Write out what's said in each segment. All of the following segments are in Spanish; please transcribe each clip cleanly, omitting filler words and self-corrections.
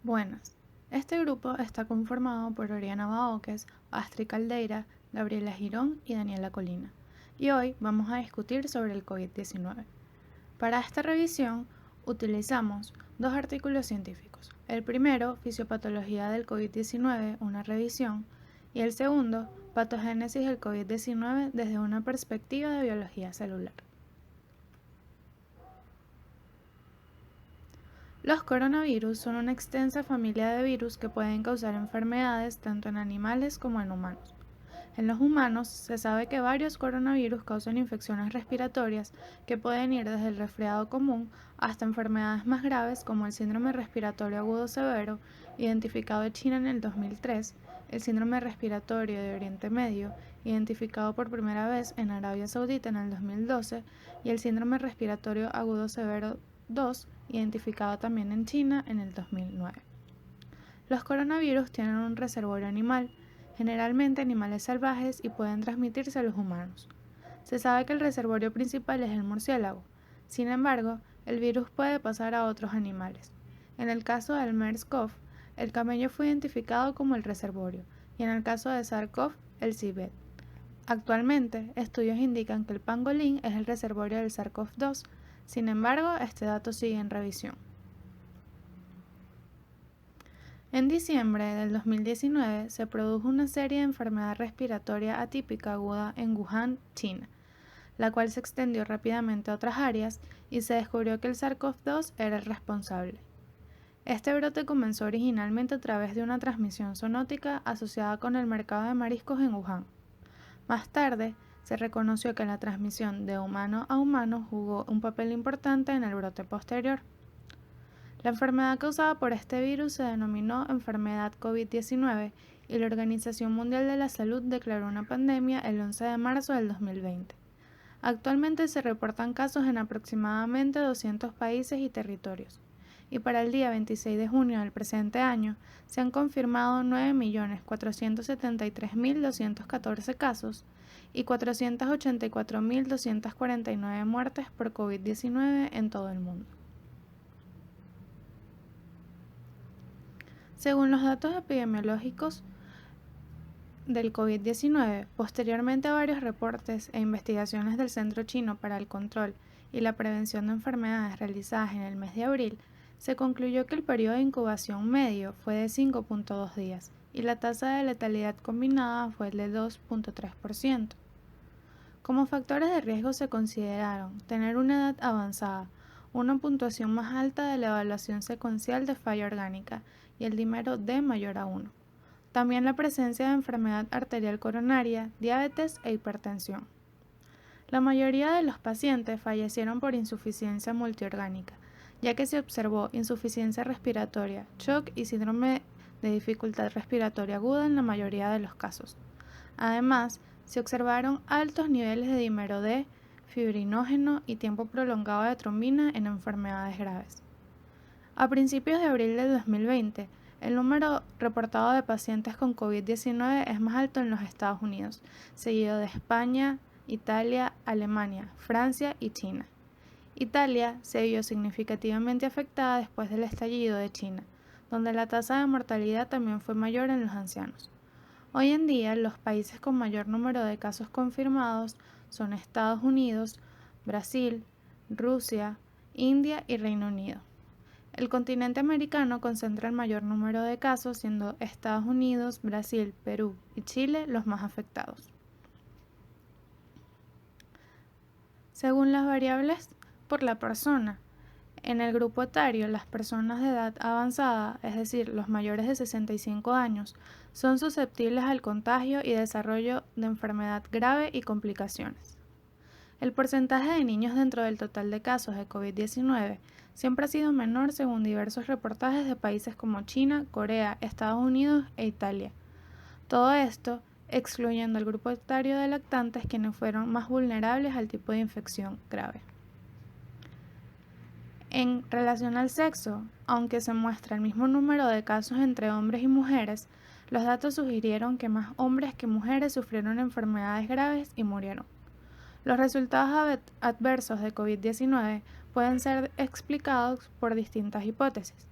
Buenas. Este grupo está conformado por Oriana Baoques, Astrid Caldeira, Gabriela Girón y Daniela Colina. Y hoy vamos a discutir sobre el COVID-19. Para esta revisión utilizamos dos artículos científicos. El primero, Fisiopatología del COVID-19, una revisión, y el segundo, Patogénesis del COVID-19 desde una perspectiva de biología celular. Los coronavirus son una extensa familia de virus que pueden causar enfermedades tanto en animales como en humanos. En los humanos se sabe que varios coronavirus causan infecciones respiratorias que pueden ir desde el resfriado común hasta enfermedades más graves como el síndrome respiratorio agudo severo, identificado en China en el 2003, el síndrome respiratorio de Oriente Medio, identificado por primera vez en Arabia Saudita en el 2012, y el síndrome respiratorio agudo severo 2, identificado también en China en el 2009. Los coronavirus tienen un reservorio animal, generalmente animales salvajes, y pueden transmitirse a los humanos. Se sabe que el reservorio principal es el murciélago. Sin embargo, el virus puede pasar a otros animales. En el caso del MERS-CoV, el camello fue identificado como el reservorio, y en el caso de SARS-CoV, el civet. Actualmente, estudios indican que el pangolín es el reservorio del SARS-CoV-2. Sin embargo, este dato sigue en revisión. En diciembre del 2019 se produjo una serie de enfermedad respiratoria atípica aguda en Wuhan, China, la cual se extendió rápidamente a otras áreas y se descubrió que el SARS-CoV-2 era el responsable. Este brote comenzó originalmente a través de una transmisión zoonótica asociada con el mercado de mariscos en Wuhan. Más tarde, se reconoció que la transmisión de humano a humano jugó un papel importante en el brote posterior. La enfermedad causada por este virus se denominó enfermedad COVID-19 y la Organización Mundial de la Salud declaró una pandemia el 11 de marzo del 2020. Actualmente se reportan casos en aproximadamente 200 países y territorios, y para el día 26 de junio del presente año se han confirmado 9.473.214 casos y 484.249 muertes por COVID-19 en todo el mundo. Según los datos epidemiológicos del COVID-19, posteriormente a varios reportes e investigaciones del Centro Chino para el Control y la Prevención de Enfermedades realizadas en el mes de abril, se concluyó que el periodo de incubación medio fue de 5.2 días y la tasa de letalidad combinada fue de 2.3%. Como factores de riesgo se consideraron tener una edad avanzada, una puntuación más alta de la evaluación secuencial de falla orgánica y el dímero D mayor a 1. También la presencia de enfermedad arterial coronaria, diabetes e hipertensión. La mayoría de los pacientes fallecieron por insuficiencia multiorgánica, ya que se observó insuficiencia respiratoria, shock y síndrome de dificultad respiratoria aguda en la mayoría de los casos. Además, se observaron altos niveles de dímero D, fibrinógeno y tiempo prolongado de trombina en enfermedades graves. A principios de abril del 2020, el número reportado de pacientes con COVID-19 es más alto en los Estados Unidos, seguido de España, Italia, Alemania, Francia y China. Italia se vio significativamente afectada después del estallido de China, donde la tasa de mortalidad también fue mayor en los ancianos. Hoy en día, los países con mayor número de casos confirmados son Estados Unidos, Brasil, Rusia, India y Reino Unido. El continente americano concentra el mayor número de casos, siendo Estados Unidos, Brasil, Perú y Chile los más afectados. Según las variables por la persona, en el grupo etario, las personas de edad avanzada, es decir, los mayores de 65 años, son susceptibles al contagio y desarrollo de enfermedad grave y complicaciones. El porcentaje de niños dentro del total de casos de COVID-19 siempre ha sido menor según diversos reportajes de países como China, Corea, Estados Unidos e Italia. Todo esto excluyendo al grupo etario de lactantes, quienes fueron más vulnerables al tipo de infección grave. En relación al sexo, aunque se muestra el mismo número de casos entre hombres y mujeres, los datos sugirieron que más hombres que mujeres sufrieron enfermedades graves y murieron. Los resultados adversos de COVID-19 pueden ser explicados por distintas hipótesis.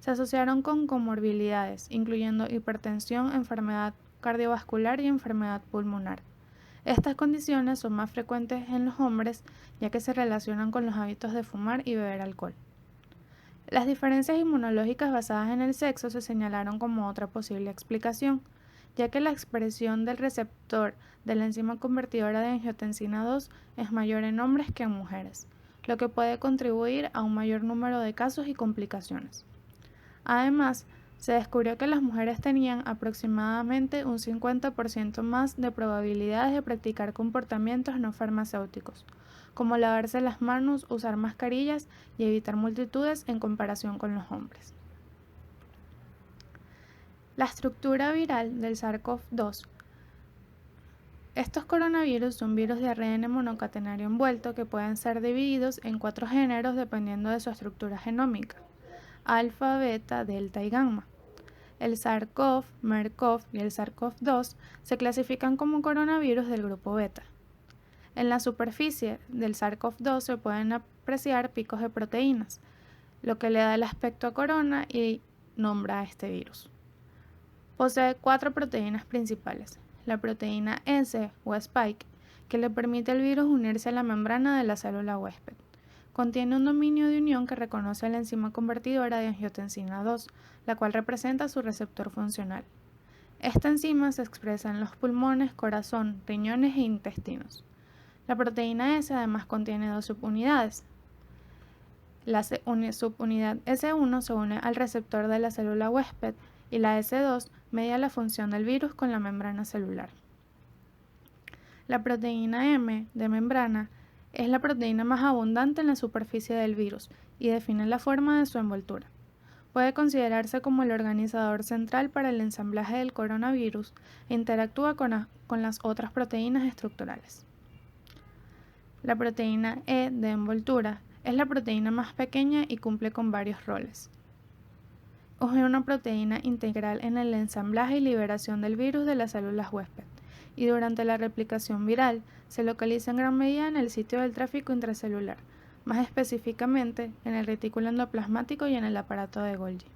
Se asociaron con comorbilidades, incluyendo hipertensión, enfermedad cardiovascular y enfermedad pulmonar. Estas condiciones son más frecuentes en los hombres, ya que se relacionan con los hábitos de fumar y beber alcohol. Las diferencias inmunológicas basadas en el sexo se señalaron como otra posible explicación, ya que la expresión del receptor de la enzima convertidora de angiotensina 2 es mayor en hombres que en mujeres, lo que puede contribuir a un mayor número de casos y complicaciones. Además, se descubrió que las mujeres tenían aproximadamente un 50% más de probabilidades de practicar comportamientos no farmacéuticos, como lavarse las manos, usar mascarillas y evitar multitudes en comparación con los hombres. La estructura viral del SARS-CoV-2. Estos coronavirus son virus de ARN monocatenario envuelto que pueden ser divididos en 4 géneros dependiendo de su estructura genómica: alfa, beta, delta y gamma. El SARS-CoV, MERS-CoV y el SARS-CoV-2 se clasifican como coronavirus del grupo beta. En la superficie del SARS-CoV-2 se pueden apreciar picos de proteínas, lo que le da el aspecto a corona y nombra a este virus. Posee 4 proteínas principales: la proteína S o spike, que le permite al virus unirse a la membrana de la célula huésped. Contiene un dominio de unión que reconoce la enzima convertidora de angiotensina 2, la cual representa su receptor funcional. Esta enzima se expresa en los pulmones, corazón, riñones e intestinos. La proteína S además contiene 2 subunidades. La subunidad S1 se une al receptor de la célula huésped y la S2 media la función del virus con la membrana celular. La proteína M de membrana es la proteína más abundante en la superficie del virus y define la forma de su envoltura. Puede considerarse como el organizador central para el ensamblaje del coronavirus e interactúa con las otras proteínas estructurales. La proteína E de envoltura es la proteína más pequeña y cumple con varios roles. Es una proteína integral en el ensamblaje y liberación del virus de las células huésped, y durante la replicación viral se localiza en gran medida en el sitio del tráfico intracelular, más específicamente en el retículo endoplasmático y en el aparato de Golgi.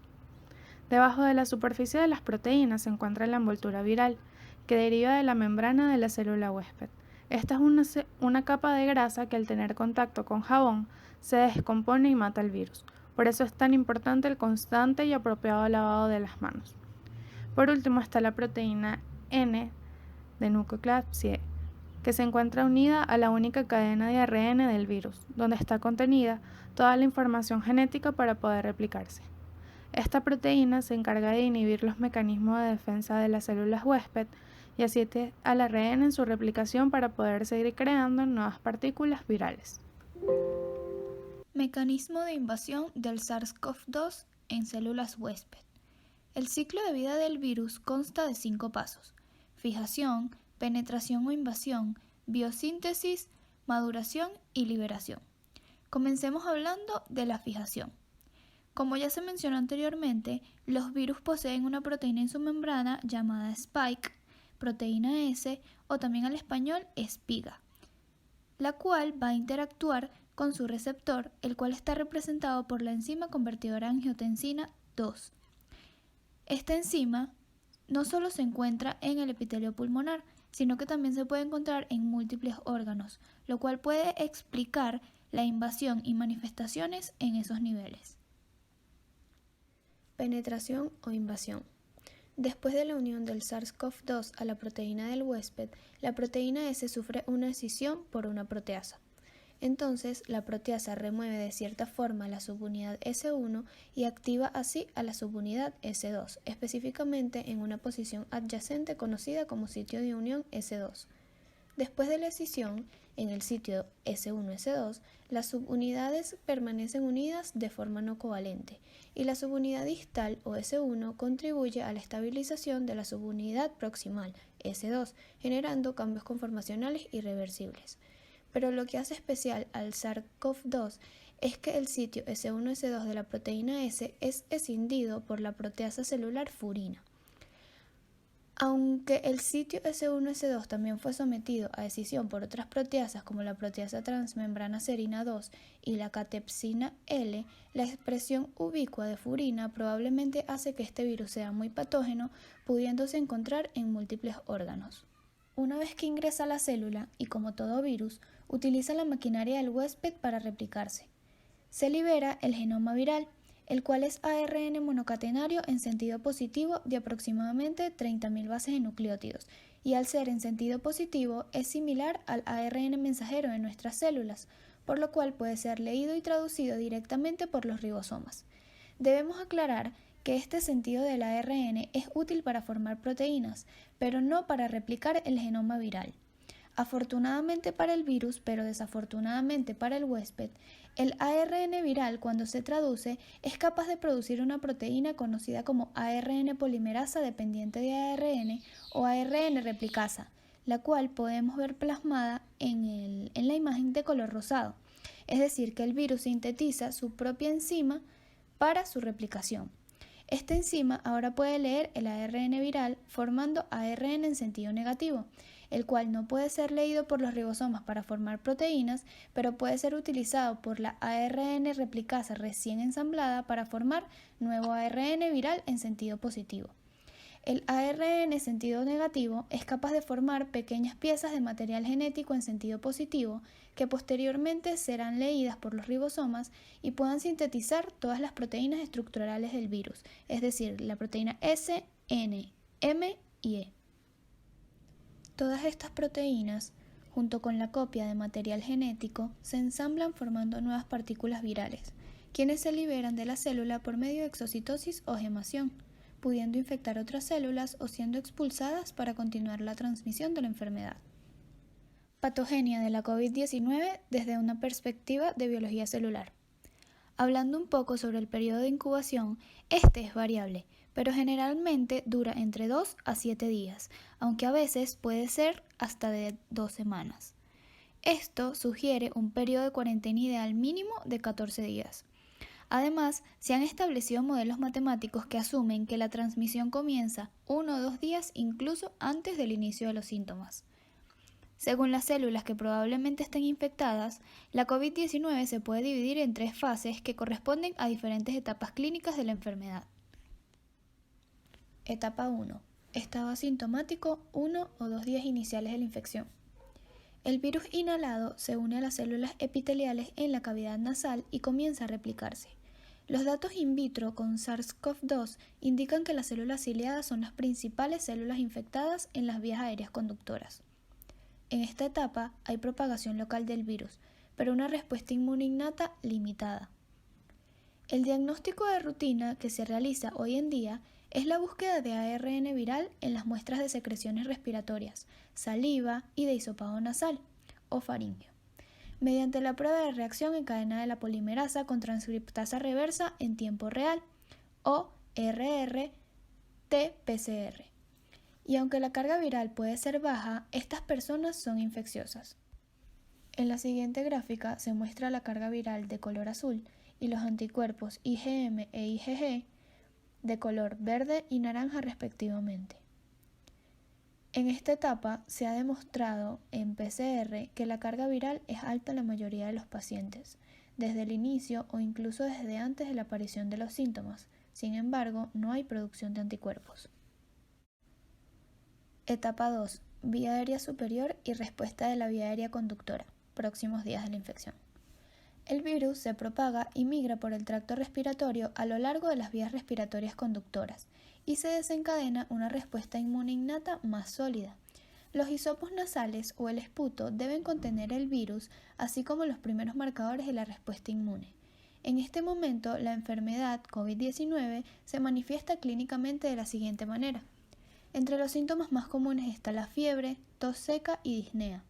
Debajo de la superficie de las proteínas se encuentra la envoltura viral, que deriva de la membrana de la célula huésped. Esta es una capa de grasa que al tener contacto con jabón se descompone y mata el virus. Por eso es tan importante el constante y apropiado lavado de las manos. Por último está la proteína N de nucleocapsid, que se encuentra unida a la única cadena de ARN del virus, donde está contenida toda la información genética para poder replicarse. Esta proteína se encarga de inhibir los mecanismos de defensa de las células huésped y asiste al ARN en su replicación para poder seguir creando nuevas partículas virales. Mecanismo de invasión del SARS-CoV-2 en células huésped. El ciclo de vida del virus consta de 5 pasos: fijación, penetración o invasión, biosíntesis, maduración y liberación. Comencemos hablando de la fijación. Como ya se mencionó anteriormente, los virus poseen una proteína en su membrana llamada spike, proteína S o también al español espiga, la cual va a interactuar con su receptor, el cual está representado por la enzima convertidora de angiotensina 2. Esta enzima no solo se encuentra en el epitelio pulmonar, sino que también se puede encontrar en múltiples órganos, lo cual puede explicar la invasión y manifestaciones en esos niveles. Penetración o invasión. Después de la unión del SARS-CoV-2 a la proteína del huésped, la proteína S sufre una escisión por una proteasa. Entonces, la proteasa remueve de cierta forma la subunidad S1 y activa así a la subunidad S2, específicamente en una posición adyacente conocida como sitio de unión S2. Después de la escisión, en el sitio S1-S2, las subunidades permanecen unidas de forma no covalente y la subunidad distal o S1 contribuye a la estabilización de la subunidad proximal S2, generando cambios conformacionales irreversibles. Pero lo que hace especial al SARS-CoV-2 es que el sitio S1-S2 de la proteína S es escindido por la proteasa celular furina. Aunque el sitio S1-S2 también fue sometido a escisión por otras proteasas como la proteasa transmembrana serina 2 y la catepsina L, la expresión ubicua de furina probablemente hace que este virus sea muy patógeno, pudiéndose encontrar en múltiples órganos. Una vez que ingresa a la célula, y como todo virus, utiliza la maquinaria del huésped para replicarse. Se libera el genoma viral, el cual es ARN monocatenario en sentido positivo de aproximadamente 30.000 bases de nucleótidos, y al ser en sentido positivo es similar al ARN mensajero de nuestras células, por lo cual puede ser leído y traducido directamente por los ribosomas. Debemos aclarar que este sentido del ARN es útil para formar proteínas, pero no para replicar el genoma viral. Afortunadamente para el virus, pero desafortunadamente para el huésped, el ARN viral, cuando se traduce, es capaz de producir una proteína conocida como ARN polimerasa dependiente de ARN o ARN replicasa, la cual podemos ver plasmada en la imagen de color rosado. Es decir, que el virus sintetiza su propia enzima para su replicación. Esta enzima ahora puede leer el ARN viral formando ARN en sentido negativo, el cual no puede ser leído por los ribosomas para formar proteínas, pero puede ser utilizado por la ARN replicasa recién ensamblada para formar nuevo ARN viral en sentido positivo. El ARN en sentido negativo es capaz de formar pequeñas piezas de material genético en sentido positivo que posteriormente serán leídas por los ribosomas y puedan sintetizar todas las proteínas estructurales del virus, es decir, la proteína S, N, M y E. Todas estas proteínas, junto con la copia de material genético, se ensamblan formando nuevas partículas virales, quienes se liberan de la célula por medio de exocitosis o gemación, pudiendo infectar otras células o siendo expulsadas para continuar la transmisión de la enfermedad. Patogenia de la COVID-19 desde una perspectiva de biología celular. Hablando un poco sobre el periodo de incubación, este es variable, pero generalmente dura entre 2 a 7 días, aunque a veces puede ser hasta de 2 semanas. Esto sugiere un periodo de cuarentena ideal mínimo de 14 días. Además, se han establecido modelos matemáticos que asumen que la transmisión comienza 1 o 2 días incluso antes del inicio de los síntomas. Según las células que probablemente estén infectadas, la COVID-19 se puede dividir en 3 fases que corresponden a diferentes etapas clínicas de la enfermedad. Etapa 1. Estado asintomático 1 o 2 días iniciales de la infección. El virus inhalado se une a las células epiteliales en la cavidad nasal y comienza a replicarse. Los datos in vitro con SARS-CoV-2 indican que las células ciliadas son las principales células infectadas en las vías aéreas conductoras. En esta etapa hay propagación local del virus, pero una respuesta inmune innata limitada. El diagnóstico de rutina que se realiza hoy en día es la búsqueda de ARN viral en las muestras de secreciones respiratorias, saliva y de hisopado nasal o faríngeo, mediante la prueba de reacción en cadena de la polimerasa con transcriptasa reversa en tiempo real o RRT-PCR. Y aunque la carga viral puede ser baja, estas personas son infecciosas. En la siguiente gráfica se muestra la carga viral de color azul y los anticuerpos IgM e IgG de color verde y naranja respectivamente. En esta etapa se ha demostrado en PCR que la carga viral es alta en la mayoría de los pacientes, desde el inicio o incluso desde antes de la aparición de los síntomas. Sin embargo, no hay producción de anticuerpos. Etapa 2. Vía aérea superior y respuesta de la vía aérea conductora, próximos días de la infección. El virus se propaga y migra por el tracto respiratorio a lo largo de las vías respiratorias conductoras y se desencadena una respuesta inmune innata más sólida. Los hisopos nasales o el esputo deben contener el virus, así como los primeros marcadores de la respuesta inmune. En este momento, la enfermedad COVID-19 se manifiesta clínicamente de la siguiente manera. Entre los síntomas más comunes está la fiebre, tos seca y disnea.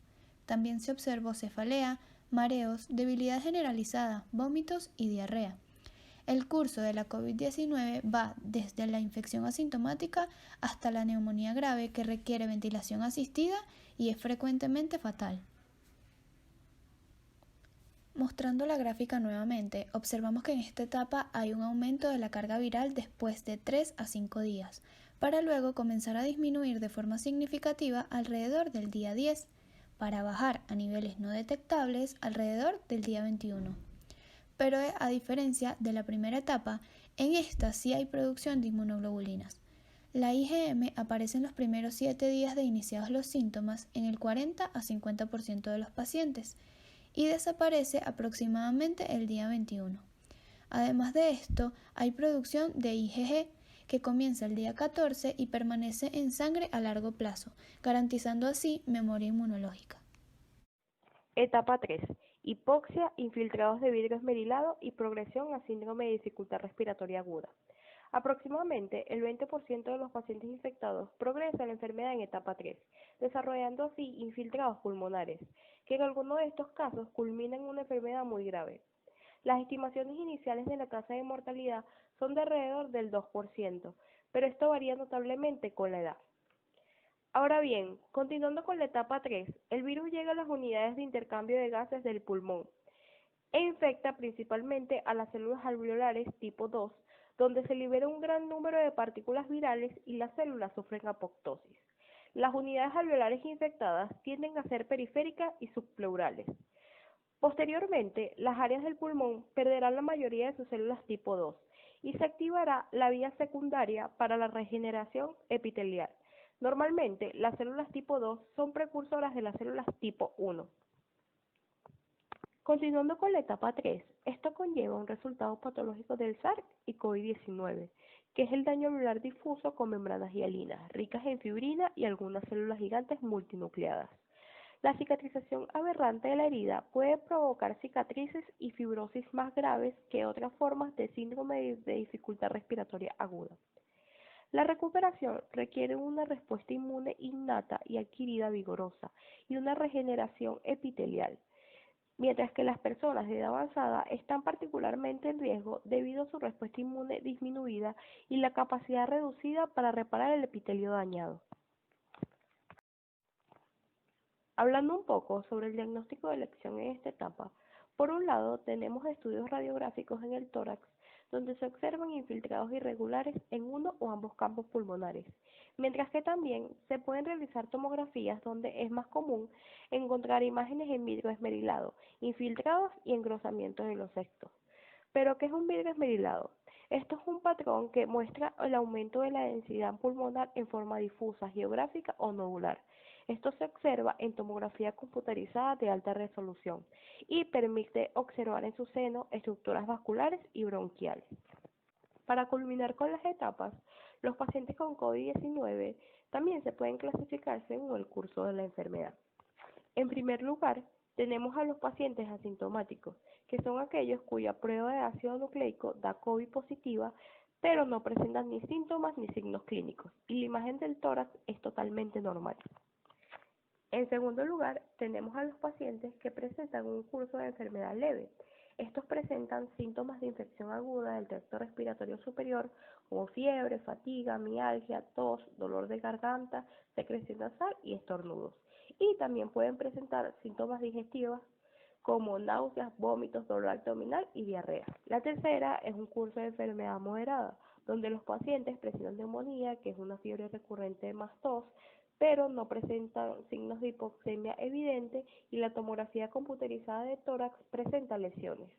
También se observó cefalea, mareos, debilidad generalizada, vómitos y diarrea. El curso de la COVID-19 va desde la infección asintomática hasta la neumonía grave que requiere ventilación asistida y es frecuentemente fatal. Mostrando la gráfica nuevamente, observamos que en esta etapa hay un aumento de la carga viral después de 3 a 5 días, para luego comenzar a disminuir de forma significativa alrededor del día 10, para bajar a niveles no detectables alrededor del día 21. Pero a diferencia de la primera etapa, en esta sí hay producción de inmunoglobulinas. La IgM aparece en los primeros 7 días de iniciados los síntomas en el 40 a 50% de los pacientes y desaparece aproximadamente el día 21. Además de esto, hay producción de IgG que comienza el día 14 y permanece en sangre a largo plazo, garantizando así memoria inmunológica. Etapa 3. Hipoxia, infiltrados de vidrio esmerilado y progresión a síndrome de dificultad respiratoria aguda. Aproximadamente el 20% de los pacientes infectados progresa la enfermedad en etapa 3, desarrollando así infiltrados pulmonares, que en algunos de estos casos culminan en una enfermedad muy grave. Las estimaciones iniciales de la tasa de mortalidad son de alrededor del 2%, pero esto varía notablemente con la edad. Ahora bien, continuando con la etapa 3, el virus llega a las unidades de intercambio de gases del pulmón e infecta principalmente a las células alveolares tipo 2, donde se libera un gran número de partículas virales y las células sufren apoptosis. Las unidades alveolares infectadas tienden a ser periféricas y subpleurales. Posteriormente, las áreas del pulmón perderán la mayoría de sus células tipo 2 y se activará la vía secundaria para la regeneración epitelial. Normalmente, las células tipo 2 son precursoras de las células tipo 1. Continuando con la etapa 3, esto conlleva un resultado patológico del SARS y COVID-19, que es el daño alveolar difuso con membranas hialinas, ricas en fibrina y algunas células gigantes multinucleadas. La cicatrización aberrante de la herida puede provocar cicatrices y fibrosis más graves que otras formas de síndrome de dificultad respiratoria aguda. La recuperación requiere una respuesta inmune innata y adquirida vigorosa y una regeneración epitelial, mientras que las personas de edad avanzada están particularmente en riesgo debido a su respuesta inmune disminuida y la capacidad reducida para reparar el epitelio dañado. Hablando un poco sobre el diagnóstico de elección en esta etapa, por un lado tenemos estudios radiográficos en el tórax, donde se observan infiltrados irregulares en uno o ambos campos pulmonares, mientras que también se pueden realizar tomografías donde es más común encontrar imágenes en vidrio esmerilado, infiltrados y engrosamientos de los septos. ¿Pero qué es un vidrio esmerilado? Esto es un patrón que muestra el aumento de la densidad pulmonar en forma difusa, geográfica o nodular. Esto se observa en tomografía computarizada de alta resolución y permite observar en su seno estructuras vasculares y bronquiales. Para culminar con las etapas, los pacientes con COVID-19 también se pueden clasificar según el curso de la enfermedad. En primer lugar, tenemos a los pacientes asintomáticos, que son aquellos cuya prueba de ácido nucleico da COVID positiva, pero no presentan ni síntomas ni signos clínicos, y la imagen del tórax es totalmente normal. En segundo lugar, tenemos a los pacientes que presentan un curso de enfermedad leve. Estos presentan síntomas de infección aguda del tracto respiratorio superior, como fiebre, fatiga, mialgia, tos, dolor de garganta, secreción nasal y estornudos. Y también pueden presentar síntomas digestivos como náuseas, vómitos, dolor abdominal y diarrea. La tercera es un curso de enfermedad moderada, donde los pacientes presentan neumonía, que es una fiebre recurrente más tos, pero no presentan signos de hipoxemia evidente y la tomografía computarizada de tórax presenta lesiones.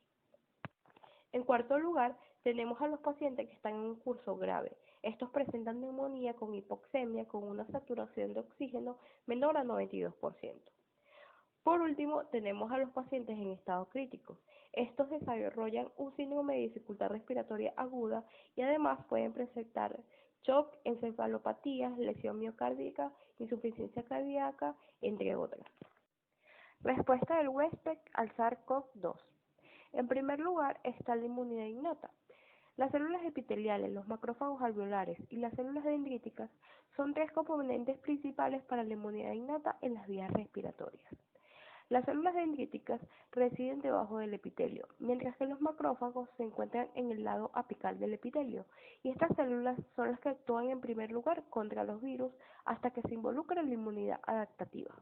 En cuarto lugar, tenemos a los pacientes que están en un curso grave. Estos presentan neumonía con hipoxemia con una saturación de oxígeno menor a 92%. Por último, tenemos a los pacientes en estado crítico. Estos desarrollan un síndrome de dificultad respiratoria aguda y además pueden presentar shock, encefalopatías, lesión miocárdica, insuficiencia cardíaca, entre otras. Respuesta del huésped al SARS-CoV-2. En primer lugar está la inmunidad innata. Las células epiteliales, los macrófagos alveolares y las células dendríticas son tres componentes principales para la inmunidad innata en las vías respiratorias. Las células dendríticas residen debajo del epitelio, mientras que los macrófagos se encuentran en el lado apical del epitelio, y estas células son las que actúan en primer lugar contra los virus hasta que se involucra en la inmunidad adaptativa.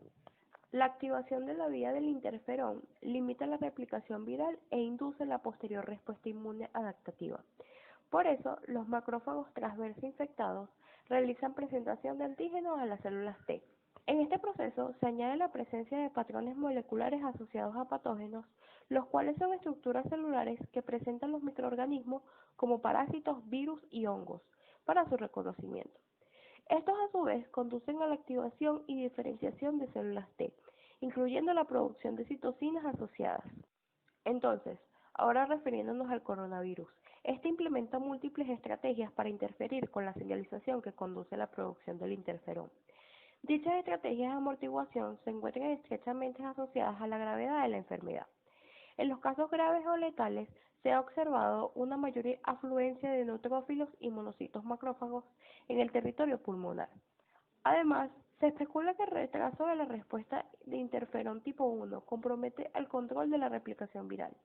La activación de la vía del interferón limita la replicación viral e induce la posterior respuesta inmune adaptativa. Por eso, los macrófagos tras verse infectados realizan presentación de antígenos a las células T. En este proceso se añade la presencia de patrones moleculares asociados a patógenos, los cuales son estructuras celulares que presentan los microorganismos como parásitos, virus y hongos, para su reconocimiento. Estos a su vez conducen a la activación y diferenciación de células T, incluyendo la producción de citocinas asociadas. Entonces, ahora refiriéndonos al coronavirus, este implementa múltiples estrategias para interferir con la señalización que conduce a la producción del interferón. Dichas estrategias de amortiguación se encuentran estrechamente asociadas a la gravedad de la enfermedad. En los casos graves o letales, se ha observado una mayor afluencia de neutrófilos y monocitos macrófagos en el territorio pulmonar. Además, se especula que el retraso de la respuesta de interferón tipo 1 compromete el control de la replicación viral.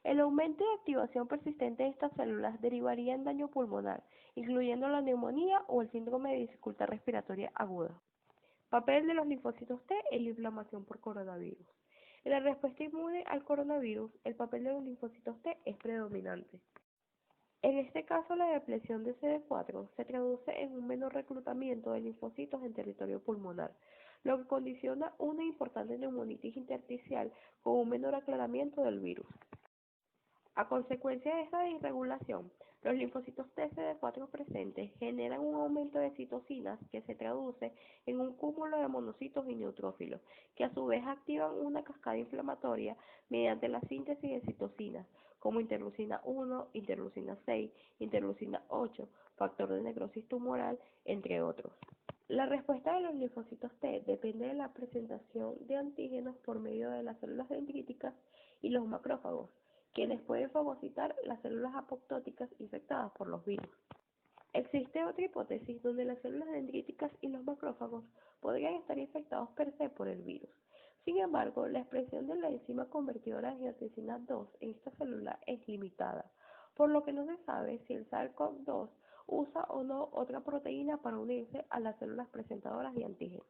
El aumento de activación persistente de estas células derivaría en daño pulmonar, incluyendo la neumonía o el síndrome de dificultad respiratoria aguda. Papel de los linfocitos T en la inflamación por coronavirus. En la respuesta inmune al coronavirus, el papel de los linfocitos T es predominante. En este caso, la depresión de CD4 se traduce en un menor reclutamiento de linfocitos en territorio pulmonar, lo que condiciona una importante neumonitis intersticial con un menor aclaramiento del virus. A consecuencia de esta desregulación, los linfocitos T CD4 presentes generan un aumento de citocinas que se traduce en un cúmulo de monocitos y neutrófilos, que a su vez activan una cascada inflamatoria mediante la síntesis de citocinas, como interleucina 1, interleucina 6, interleucina 8, factor de necrosis tumoral, entre otros. La respuesta de los linfocitos T depende de la presentación de antígenos por medio de las células dendríticas y los macrófagos, quienes pueden fagocitar las células apoptóticas infectadas por los virus. Existe otra hipótesis donde las células dendríticas y los macrófagos podrían estar infectados per se por el virus. Sin embargo, la expresión de la enzima convertidora de angiotensina 2 en esta célula es limitada, por lo que no se sabe si el SARS-CoV-2 usa o no otra proteína para unirse a las células presentadoras de antígenos.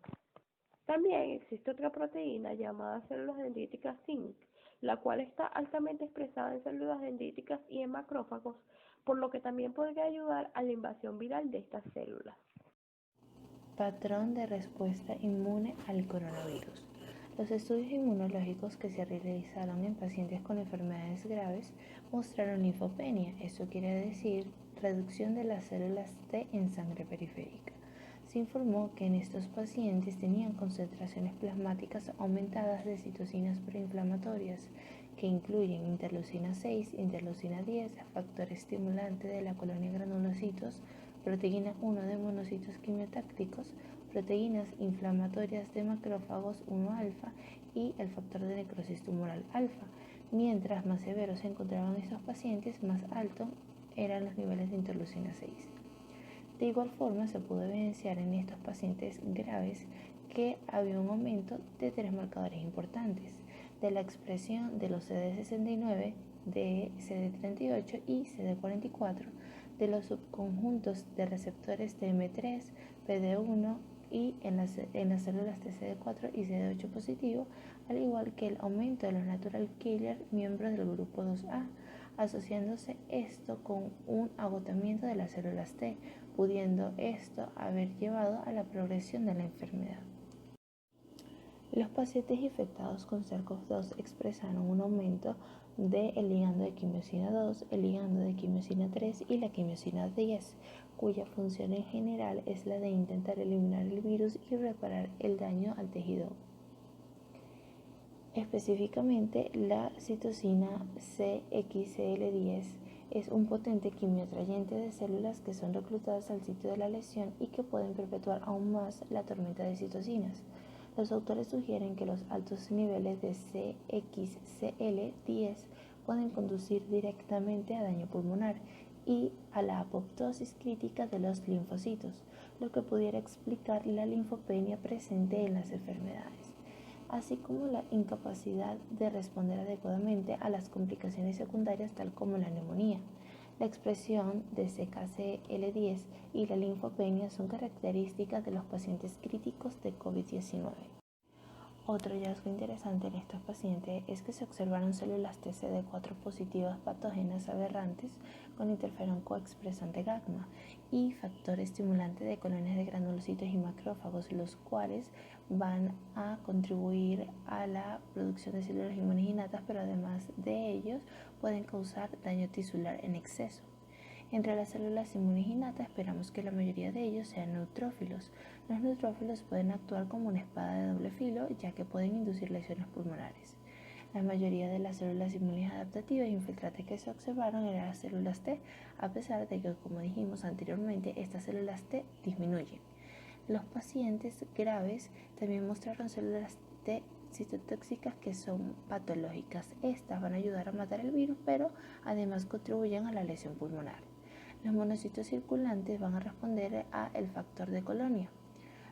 También existe otra proteína llamada células dendríticas zinc, la cual está altamente expresada en células dendríticas y en macrófagos, por lo que también podría ayudar a la invasión viral de estas células. Patrón de respuesta inmune al coronavirus. Los estudios inmunológicos que se realizaron en pacientes con enfermedades graves mostraron linfopenia, esto quiere decir reducción de las células T en sangre periférica. Se informó que en estos pacientes tenían concentraciones plasmáticas aumentadas de citocinas proinflamatorias, que incluyen interleucina 6, interleucina 10, factor estimulante de la colonia granulocitos, proteína 1 de monocitos quimiotácticos, proteínas inflamatorias de macrófagos 1-alfa y el factor de necrosis tumoral alfa. Mientras más severos se encontraban estos pacientes, más altos eran los niveles de interleucina 6. De igual forma, se pudo evidenciar en estos pacientes graves que había un aumento de 3 marcadores importantes, de la expresión de los CD69, de CD38 y CD44, de los subconjuntos de receptores TM3, PD1 y en las células TCD4 y CD8 positivo, al igual que el aumento de los natural killer miembros del grupo 2A, asociándose esto con un agotamiento de las células T, pudiendo esto haber llevado a la progresión de la enfermedad. Los pacientes infectados con SARS-CoV-2 expresaron un aumento del ligando de quimiosina 2, el ligando de quimiosina 3 y la quimiosina 10, cuya función en general es la de intentar eliminar el virus y reparar el daño al tejido. Específicamente, la citocina CXCL10 es un potente quimioatrayente de células que son reclutadas al sitio de la lesión y que pueden perpetuar aún más la tormenta de citocinas. Los autores sugieren que los altos niveles de CXCL10 pueden conducir directamente a daño pulmonar y a la apoptosis crítica de los linfocitos, lo que pudiera explicar la linfopenia presente en las enfermedades, así como la incapacidad de responder adecuadamente a las complicaciones secundarias tal como la neumonía. La expresión de CXCL10 y la linfopenia son características de los pacientes críticos de COVID-19. Otro hallazgo interesante en estos pacientes es que se observaron células T CD4 positivas patógenas aberrantes con interferón coexpresante gamma y factor estimulante de colonias de granulocitos y macrófagos, los cuales van a contribuir a la producción de células inmunes innatas, pero además de ellos pueden causar daño tisular en exceso. Entre las células inmunes innatas esperamos que la mayoría de ellos sean neutrófilos. Los neutrófilos pueden actuar como una espada de doble filo, ya que pueden inducir lesiones pulmonares. La mayoría de las células inmunes adaptativas infiltrantes que se observaron eran las células T, a pesar de que, como dijimos anteriormente, estas células T disminuyen. Los pacientes graves también mostraron células T citotóxicas que son patológicas. Estas van a ayudar a matar el virus, pero además contribuyen a la lesión pulmonar. Los monocitos circulantes van a responder a el factor de colonia.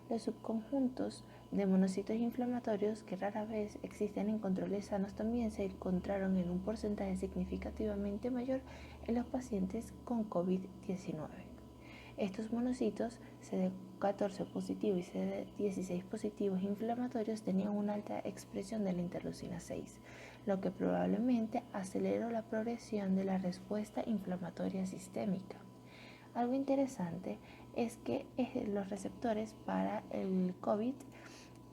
Los subconjuntos de monocitos inflamatorios, que rara vez existen en controles sanos, también se encontraron en un porcentaje significativamente mayor en los pacientes con COVID-19. Estos monocitos CD14 positivos y CD16 positivos inflamatorios tenían una alta expresión de la interleucina 6, lo que probablemente aceleró la progresión de la respuesta inflamatoria sistémica. Algo interesante es que los receptores para el COVID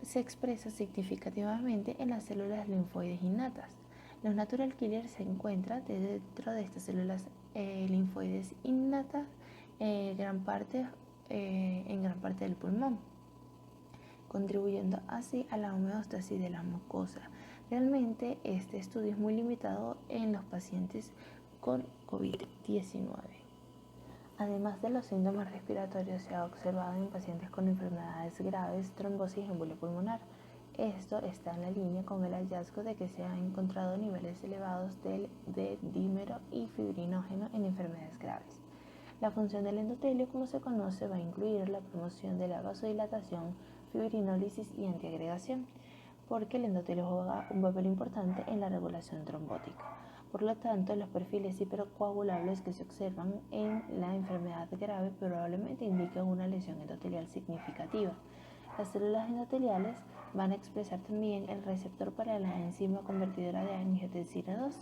se expresan significativamente en las células linfoides innatas. Los natural killers se encuentran dentro de estas células linfoides innatas en gran parte del pulmón, contribuyendo así a la homeostasis de la mucosa. Realmente este estudio es muy limitado en los pacientes con COVID-19. Además de los síntomas respiratorios, se ha observado en pacientes con enfermedades graves, trombosis y embolia pulmonar. Esto está en la línea con el hallazgo de que se han encontrado niveles elevados de dímero y fibrinógeno en enfermedades graves. La función del endotelio, como se conoce, va a incluir la promoción de la vasodilatación, fibrinólisis y antiagregación, porque el endotelio juega un papel importante en la regulación trombótica. Por lo tanto, los perfiles hipercoagulables que se observan en la enfermedad grave probablemente indican una lesión endotelial significativa. Las células endoteliales van a expresar también el receptor para la enzima convertidora de angiotensina 2.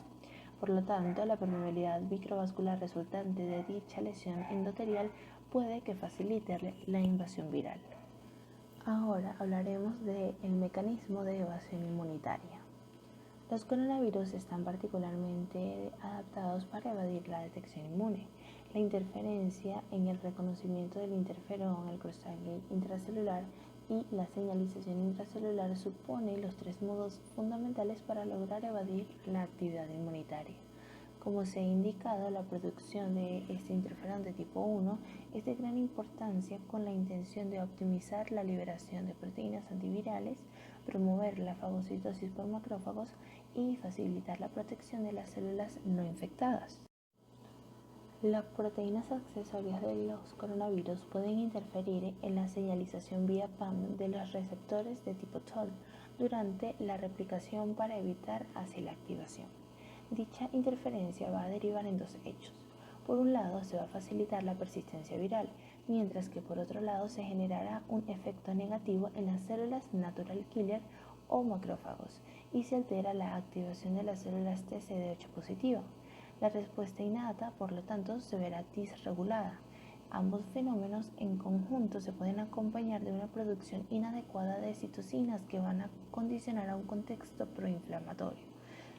Por lo tanto, la permeabilidad microvascular resultante de dicha lesión endotelial puede que facilite la invasión viral. Ahora hablaremos del mecanismo de evasión inmunitaria. Los coronavirus están particularmente adaptados para evadir la detección inmune. La interferencia en el reconocimiento del interferón, el cross-linking intracelular y la señalización intracelular supone los tres modos fundamentales para lograr evadir la actividad inmunitaria. Como se ha indicado, la producción de este interferón de tipo 1 es de gran importancia con la intención de optimizar la liberación de proteínas antivirales, promover la fagocitosis por macrófagos y facilitar la protección de las células no infectadas. Las proteínas accesorias de los coronavirus pueden interferir en la señalización vía PAM de los receptores de tipo TOL durante la replicación para evitar así la activación. Dicha interferencia va a derivar en dos hechos. Por un lado, se va a facilitar la persistencia viral, mientras que por otro lado se generará un efecto negativo en las células natural killer o macrófagos y se altera la activación de las células TCD8 positiva. La respuesta innata, por lo tanto, se verá disregulada. Ambos fenómenos en conjunto se pueden acompañar de una producción inadecuada de citocinas que van a condicionar a un contexto proinflamatorio.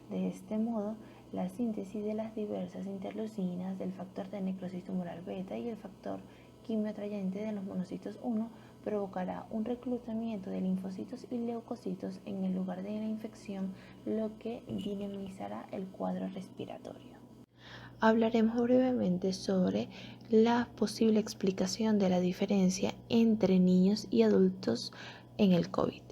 De este modo, la síntesis de las diversas interleucinas, del factor de necrosis tumoral beta y el factor quimioatrayente de los monocitos 1 provocará un reclutamiento de linfocitos y leucocitos en el lugar de la infección, lo que dinamizará el cuadro respiratorio. Hablaremos brevemente sobre la posible explicación de la diferencia entre niños y adultos en el COVID.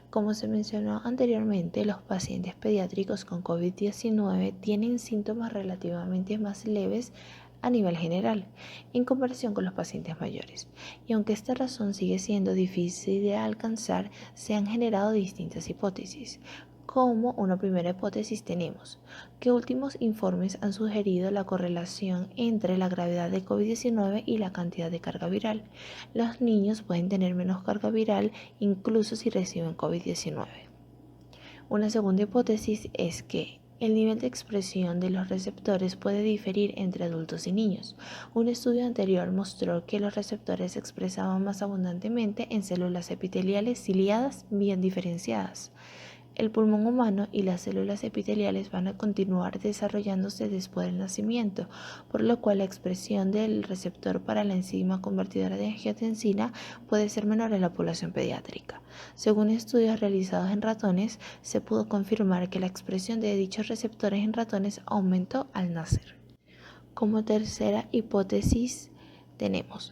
Como se mencionó anteriormente, los pacientes pediátricos con COVID-19 tienen síntomas relativamente más leves a nivel general, en comparación con los pacientes mayores. Y aunque esta razón sigue siendo difícil de alcanzar, se han generado distintas hipótesis. Como una primera hipótesis tenemos que últimos informes han sugerido la correlación entre la gravedad de COVID-19 y la cantidad de carga viral. Los niños pueden tener menos carga viral incluso si reciben COVID-19. Una segunda hipótesis es que el nivel de expresión de los receptores puede diferir entre adultos y niños. Un estudio anterior mostró que los receptores se expresaban más abundantemente en células epiteliales ciliadas bien diferenciadas. El pulmón humano y las células epiteliales van a continuar desarrollándose después del nacimiento, por lo cual la expresión del receptor para la enzima convertidora de angiotensina puede ser menor en la población pediátrica. Según estudios realizados en ratones, se pudo confirmar que la expresión de dichos receptores en ratones aumentó al nacer. Como tercera hipótesis tenemos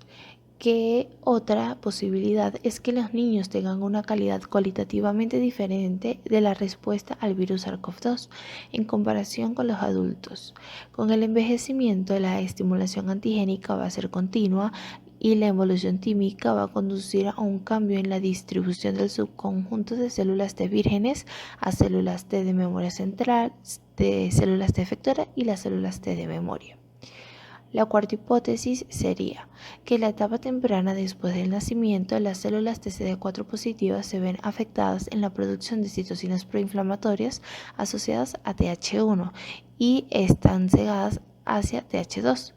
que otra posibilidad es que los niños tengan una calidad cualitativamente diferente de la respuesta al virus SARS-CoV-2 en comparación con los adultos. Con el envejecimiento, la estimulación antigénica va a ser continua y la evolución tímica va a conducir a un cambio en la distribución del subconjunto de células T vírgenes a células T de memoria central, de células T efectora y las células T de memoria. La cuarta hipótesis sería que en la etapa temprana después del nacimiento las células TCD4 positivas se ven afectadas en la producción de citocinas proinflamatorias asociadas a Th1 y están cegadas hacia Th2.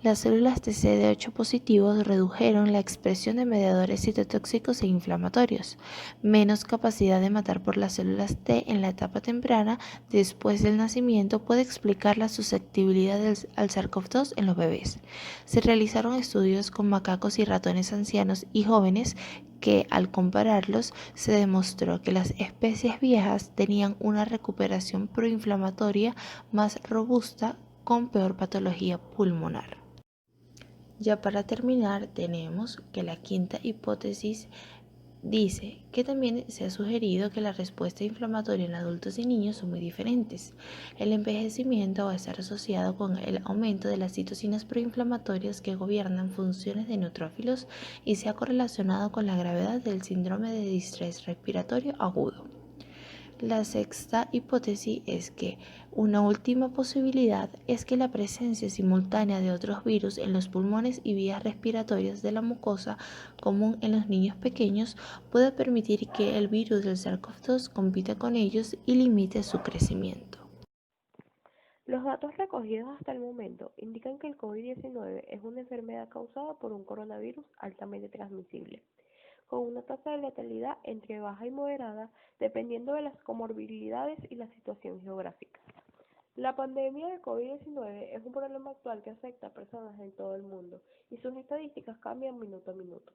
Las células TCD8 positivos redujeron la expresión de mediadores citotóxicos e inflamatorios, menos capacidad de matar por las células T en la etapa temprana después del nacimiento puede explicar la susceptibilidad al SARS-CoV-2 en los bebés. Se realizaron estudios con macacos y ratones ancianos y jóvenes que al compararlos se demostró que las especies viejas tenían una recuperación proinflamatoria más robusta con peor patología pulmonar. Ya para terminar tenemos que la quinta hipótesis dice que también se ha sugerido que la respuesta inflamatoria en adultos y niños son muy diferentes. El envejecimiento va a estar asociado con el aumento de las citocinas proinflamatorias que gobiernan funciones de neutrófilos y se ha correlacionado con la gravedad del síndrome de distrés respiratorio agudo. La sexta hipótesis es que una última posibilidad es que la presencia simultánea de otros virus en los pulmones y vías respiratorias de la mucosa común en los niños pequeños pueda permitir que el virus del SARS-CoV-2 compita con ellos y limite su crecimiento. Los datos recogidos hasta el momento indican que el COVID-19 es una enfermedad causada por un coronavirus altamente transmisible, con una tasa de letalidad entre baja y moderada dependiendo de las comorbilidades y la situación geográfica. La pandemia de COVID-19 es un problema actual que afecta a personas en todo el mundo y sus estadísticas cambian minuto a minuto.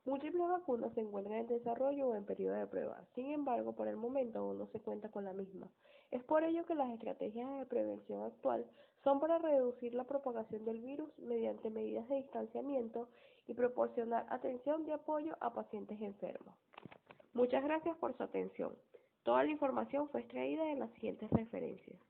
Múltiples vacunas se encuentran en desarrollo o en periodo de prueba, sin embargo, por el momento aún no se cuenta con la misma. Es por ello que las estrategias de prevención actual son para reducir la propagación del virus mediante medidas de distanciamiento y proporcionar atención de apoyo a pacientes enfermos. Muchas gracias por su atención. Toda la información fue extraída de las siguientes referencias.